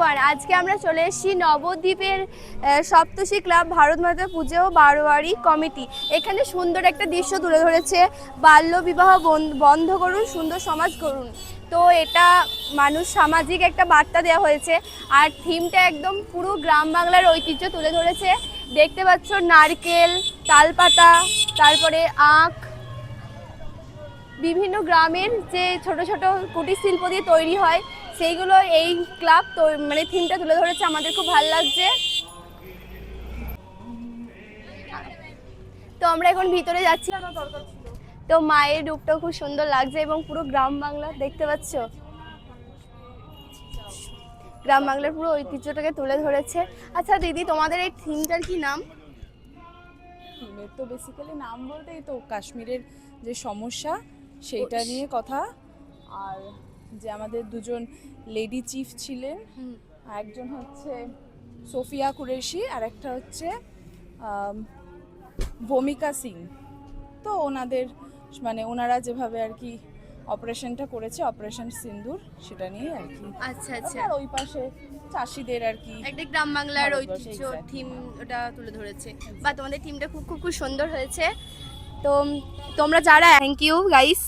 Everyone, আজকে আমরা চলে এসেছি নবদ্বীপের সপ্তর্ষি ক্লাব ভারত মাতা পুজো বারোয়ারি কমিটি। এখানে সুন্দর একটা দৃশ্য তুলে ধরেছে, বাল্য বিবাহ বন্ধ করুন, সুন্দর সমাজ করুন। তো এটা মানুষ সামাজিক একটা বার্তা দেওয়া হয়েছে, আর থিমটা একদম পুরো গ্রাম বাংলার ঐতিহ্য তুলে ধরেছে। দেখতে পাচ্ছ নারকেল, তালপাতা, তারপরে আখ, বিভিন্ন গ্রামের যে ছোট ছোট কুটির শিল্প দিয়ে তৈরি হয় সেইগুলো এই ক্লাব তো মানে থিমটা তুলে ধরেছে। আমাদের খুব ভালো লাগছে। তো আমরা এখন ভিতরে যাচ্ছি। তো মায়ের রূপটাও খুব সুন্দর লাগছে এবং পুরো গ্রাম বাংলা দেখতে পাচ্ছ, গ্রাম বাংলার পুরো ঐতিহ্যটাকে তুলে ধরেছে। আচ্ছা দিদি, তোমাদের এই থিমটার কি নাম? থিমের তো বেসিক্যালি নাম বলতেই তো কাশ্মীরের যে সমস্যা সেইটা নিয়ে কথা। আর যে আমাদের দুজন লেডি চিফ ছিলেন, একজন হচ্ছে সোফিয়া কুরেশি আর একটা হচ্ছে ভূমিকা সিং। তো ওনাদের মানে ওনারা যেভাবে আর কি অপারেশনটা করেছে, অপারেশন সিন্দুর, সেটা নিয়ে আর কি। আচ্ছা আচ্ছা, আর ওই পাশে চাষিদের আর কি একটা গ্রাম বাংলার ভারতবর্ষে, ঐতিহ্য exactly. থিম ওটা তুলে ধরেছে। বা তোমাদের থিমটা খুব খুব খুব সুন্দর হয়েছে। তো তোমরা যারা, থ্যাংক ইউ গাইস।